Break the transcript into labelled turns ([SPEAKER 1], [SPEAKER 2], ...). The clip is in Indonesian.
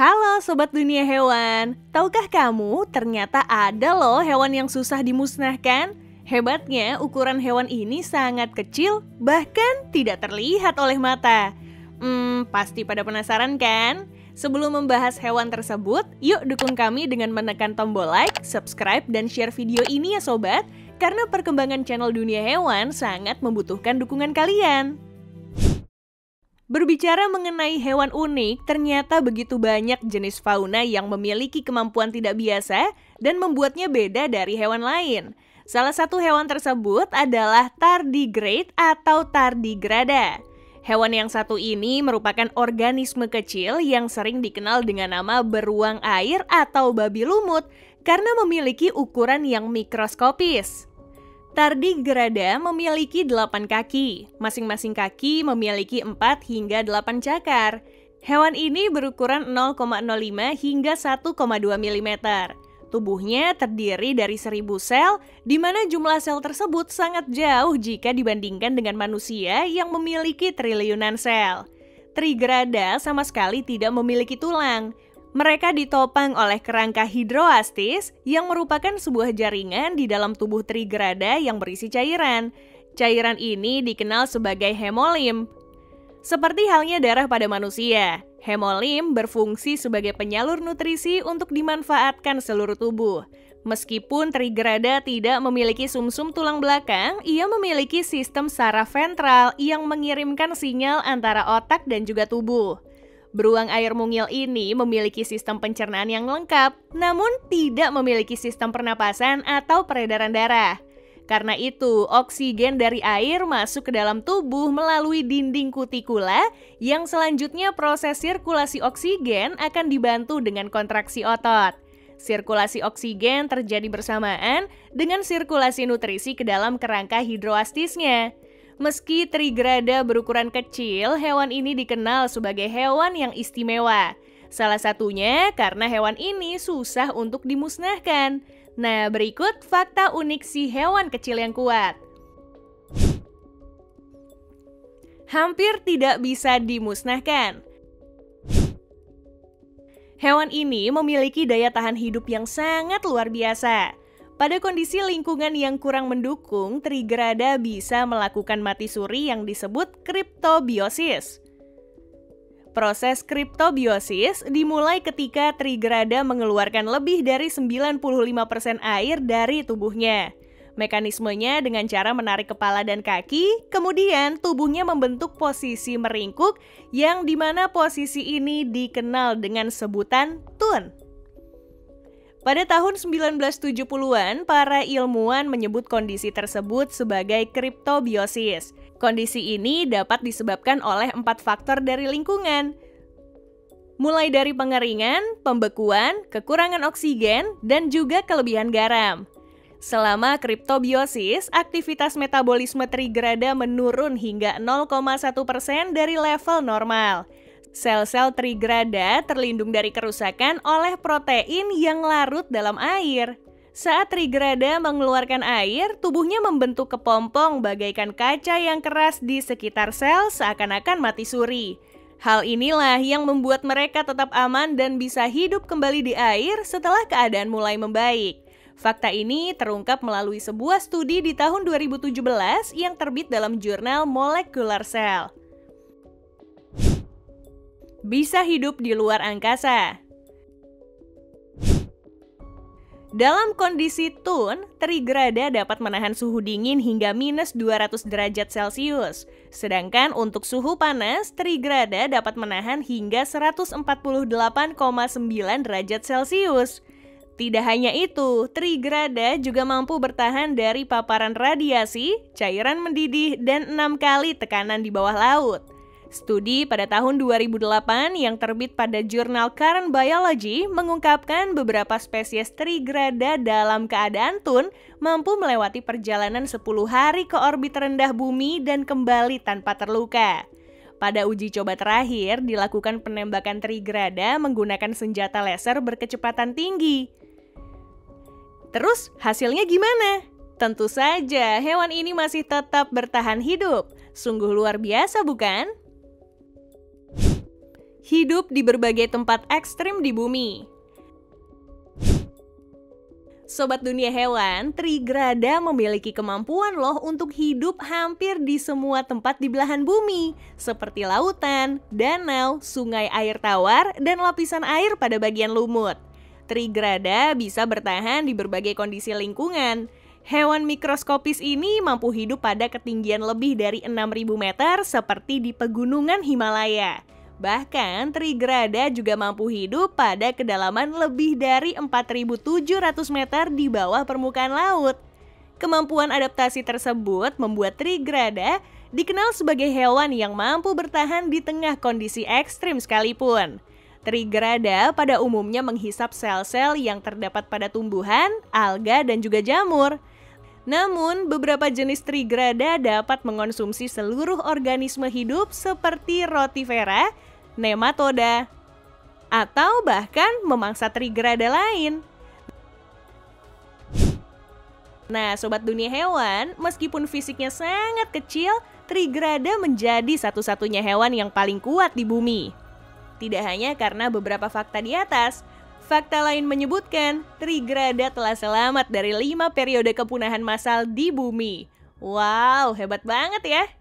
[SPEAKER 1] Halo Sobat Dunia Hewan, tahukah kamu ternyata ada loh hewan yang susah dimusnahkan? Hebatnya ukuran hewan ini sangat kecil, bahkan tidak terlihat oleh mata. Pasti pada penasaran kan? Sebelum membahas hewan tersebut, yuk dukung kami dengan menekan tombol like, subscribe, dan share video ini ya sobat, karena perkembangan channel Dunia Hewan sangat membutuhkan dukungan kalian. Berbicara mengenai hewan unik, ternyata begitu banyak jenis fauna yang memiliki kemampuan tidak biasa dan membuatnya beda dari hewan lain. Salah satu hewan tersebut adalah tardigrade atau tardigrada. Hewan yang satu ini merupakan organisme kecil yang sering dikenal dengan nama beruang air atau babi lumut karena memiliki ukuran yang mikroskopis. Tardigrada memiliki 8 kaki, masing-masing kaki memiliki 4 hingga 8 cakar. Hewan ini berukuran 0,05 hingga 1,2 mm. Tubuhnya terdiri dari 1000 sel, di mana jumlah sel tersebut sangat jauh jika dibandingkan dengan manusia yang memiliki triliunan sel. Trigrada sama sekali tidak memiliki tulang. Mereka ditopang oleh kerangka hidroastis yang merupakan sebuah jaringan di dalam tubuh trigrada yang berisi cairan. Cairan ini dikenal sebagai hemolimf. Seperti halnya darah pada manusia, hemolimf berfungsi sebagai penyalur nutrisi untuk dimanfaatkan seluruh tubuh. Meskipun trigrada tidak memiliki sumsum tulang belakang, ia memiliki sistem saraf ventral yang mengirimkan sinyal antara otak dan juga tubuh. Beruang air mungil ini memiliki sistem pencernaan yang lengkap, namun tidak memiliki sistem pernapasan atau peredaran darah. Karena itu, oksigen dari air masuk ke dalam tubuh melalui dinding kutikula, yang selanjutnya proses sirkulasi oksigen akan dibantu dengan kontraksi otot. Sirkulasi oksigen terjadi bersamaan dengan sirkulasi nutrisi ke dalam kerangka hidroastisnya. Meski trigrada berukuran kecil, hewan ini dikenal sebagai hewan yang istimewa. Salah satunya karena hewan ini susah untuk dimusnahkan. Nah, berikut fakta unik si hewan kecil yang kuat. Hampir tidak bisa dimusnahkan. Hewan ini memiliki daya tahan hidup yang sangat luar biasa. Pada kondisi lingkungan yang kurang mendukung, trigrada bisa melakukan mati suri yang disebut kriptobiosis. Proses kriptobiosis dimulai ketika trigrada mengeluarkan lebih dari 95% air dari tubuhnya. Mekanismenya dengan cara menarik kepala dan kaki, kemudian tubuhnya membentuk posisi meringkuk yang dimana posisi ini dikenal dengan sebutan tun. Pada tahun 1970-an, para ilmuwan menyebut kondisi tersebut sebagai kriptobiosis. Kondisi ini dapat disebabkan oleh 4 faktor dari lingkungan, mulai dari pengeringan, pembekuan, kekurangan oksigen, dan juga kelebihan garam. Selama kriptobiosis, aktivitas metabolisme trigrada menurun hingga 0,1% dari level normal. Sel-sel trigrada terlindung dari kerusakan oleh protein yang larut dalam air. Saat trigrada mengeluarkan air, tubuhnya membentuk kepompong bagaikan kaca yang keras di sekitar sel seakan-akan mati suri. Hal inilah yang membuat mereka tetap aman dan bisa hidup kembali di air setelah keadaan mulai membaik. Fakta ini terungkap melalui sebuah studi di tahun 2017 yang terbit dalam jurnal Molecular Cell. Bisa hidup di luar angkasa. Dalam kondisi tun, trigrada dapat menahan suhu dingin hingga minus 200 derajat Celcius. Sedangkan untuk suhu panas, trigrada dapat menahan hingga 148,9 derajat Celcius. Tidak hanya itu, trigrada juga mampu bertahan dari paparan radiasi, cairan mendidih, dan 6 kali tekanan di bawah laut. Studi pada tahun 2008 yang terbit pada jurnal Current Biology mengungkapkan beberapa spesies trigrada dalam keadaan tun mampu melewati perjalanan 10 hari ke orbit rendah bumi dan kembali tanpa terluka. Pada uji coba terakhir dilakukan penembakan trigrada menggunakan senjata laser berkecepatan tinggi. Terus hasilnya gimana? Tentu saja hewan ini masih tetap bertahan hidup. Sungguh luar biasa bukan? Hidup di berbagai tempat ekstrim di bumi. Sobat Dunia Hewan, trigrada memiliki kemampuan loh untuk hidup hampir di semua tempat di belahan bumi, seperti lautan, danau, sungai air tawar, dan lapisan air pada bagian lumut. Trigrada bisa bertahan di berbagai kondisi lingkungan. Hewan mikroskopis ini mampu hidup pada ketinggian lebih dari 6.000 meter seperti di pegunungan Himalaya. Bahkan, trigrada juga mampu hidup pada kedalaman lebih dari 4.700 meter di bawah permukaan laut. Kemampuan adaptasi tersebut membuat trigrada dikenal sebagai hewan yang mampu bertahan di tengah kondisi ekstrim sekalipun. Trigrada pada umumnya menghisap sel-sel yang terdapat pada tumbuhan, alga, dan juga jamur. Namun, beberapa jenis trigrada dapat mengonsumsi seluruh organisme hidup seperti rotivera, nematoda, atau bahkan memangsa trigrada lain. Nah, Sobat Dunia Hewan, meskipun fisiknya sangat kecil, trigrada menjadi satu-satunya hewan yang paling kuat di bumi. Tidak hanya karena beberapa fakta di atas, fakta lain menyebutkan trigrada telah selamat dari 5 periode kepunahan massal di bumi. Wow, hebat banget ya!